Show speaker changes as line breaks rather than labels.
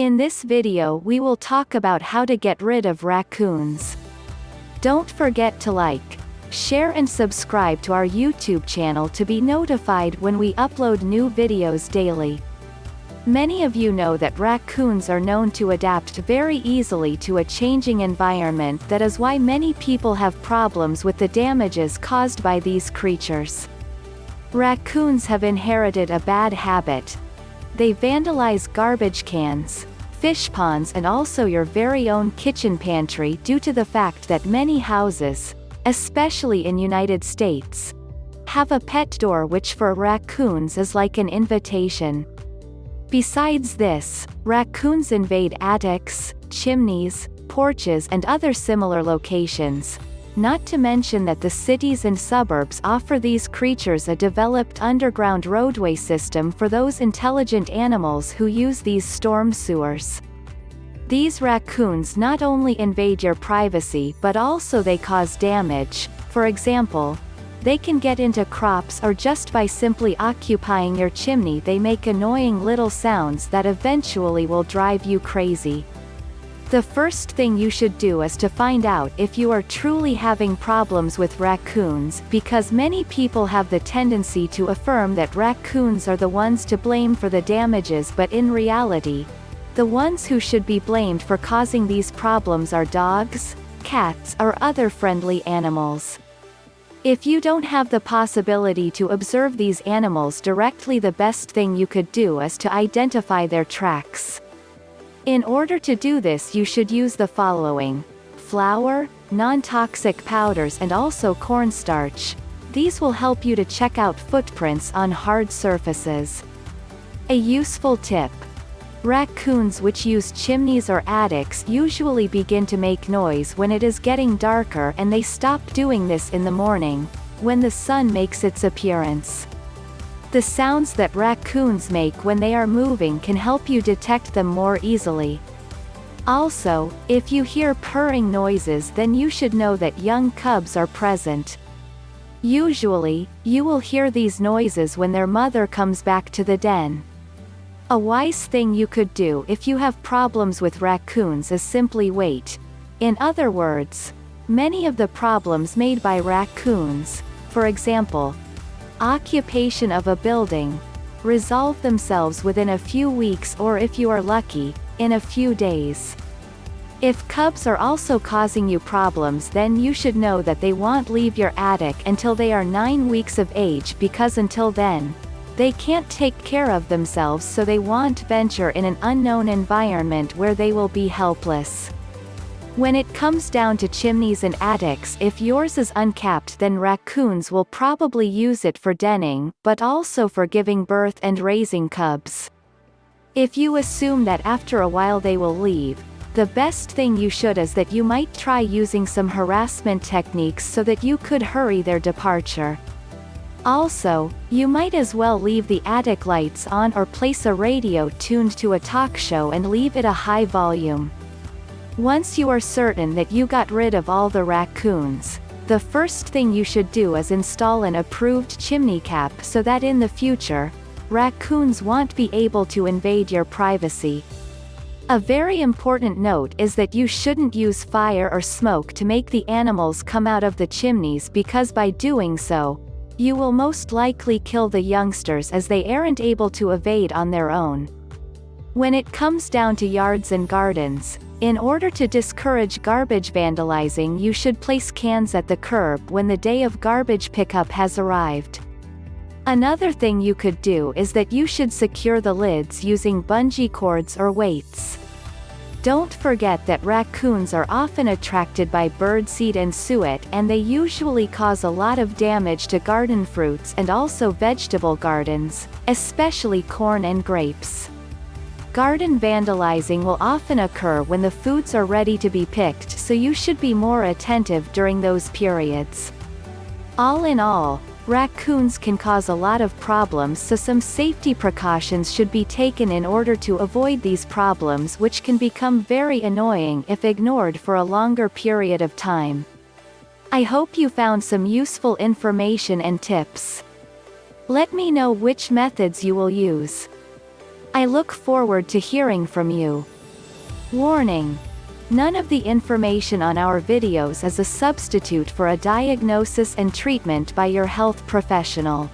In this video we will talk about how to get rid of raccoons. Don't forget to like, share and subscribe to our YouTube channel to be notified when we upload new videos daily. Many of you know that raccoons are known to adapt very easily to a changing environment. That is why many people have problems with the damages caused by these creatures. Raccoons have inherited a bad habit. They vandalize garbage cans, fish ponds and also your very own kitchen pantry due to the fact that many houses, especially in United States, have a pet door which for raccoons is like an invitation. Besides this, raccoons invade attics, chimneys, porches and other similar locations. Not to mention that the cities and suburbs offer these creatures a developed underground roadway system for those intelligent animals who use these storm sewers. These raccoons not only invade your privacy but also they cause damage. For example, they can get into crops or just by simply occupying your chimney they make annoying little sounds that eventually will drive you crazy. The first thing you should do is to find out if you are truly having problems with raccoons, because many people have the tendency to affirm that raccoons are the ones to blame for the damages, but in reality, the ones who should be blamed for causing these problems are dogs, cats or other friendly animals. If you don't have the possibility to observe these animals directly, the best thing you could do is to identify their tracks. In order to do this you should use the following: flour, non-toxic powders and also cornstarch. These will help you to check out footprints on hard surfaces. A useful tip: raccoons which use chimneys or attics usually begin to make noise when it is getting darker, and they stop doing this in the morning, when the sun makes its appearance. The sounds that raccoons make when they are moving can help you detect them more easily. Also, if you hear purring noises then you should know that young cubs are present. Usually, you will hear these noises when their mother comes back to the den. A wise thing you could do if you have problems with raccoons is simply wait. In other words, many of the problems made by raccoons, for example, occupation of a building, resolve themselves within a few weeks or if you are lucky, in a few days. If cubs are also causing you problems then you should know that they won't leave your attic until they are 9 weeks of age, because until then, they can't take care of themselves, so they won't venture in an unknown environment where they will be helpless. When it comes down to chimneys and attics, if yours is uncapped then raccoons will probably use it for denning, but also for giving birth and raising cubs. If you assume that after a while they will leave, the best thing you should is that you might try using some harassment techniques so that you could hurry their departure. Also, you might as well leave the attic lights on or place a radio tuned to a talk show and leave it a high volume. Once you are certain that you got rid of all the raccoons, the first thing you should do is install an approved chimney cap so that in the future, raccoons won't be able to invade your privacy. A very important note is that you shouldn't use fire or smoke to make the animals come out of the chimneys, because by doing so, you will most likely kill the youngsters as they aren't able to evade on their own. When it comes down to yards and gardens, in order to discourage garbage vandalizing you should place cans at the curb when the day of garbage pickup has arrived. Another thing you could do is that you should secure the lids using bungee cords or weights. Don't forget that raccoons are often attracted by birdseed and suet, and they usually cause a lot of damage to garden fruits and also vegetable gardens, especially corn and grapes. Garden vandalizing will often occur when the foods are ready to be picked, so you should be more attentive during those periods. All in all, raccoons can cause a lot of problems, so some safety precautions should be taken in order to avoid these problems, which can become very annoying if ignored for a longer period of time. I hope you found some useful information and tips. Let me know which methods you will use. I look forward to hearing from you. Warning: none of the information on our videos is a substitute for a diagnosis and treatment by your health professional.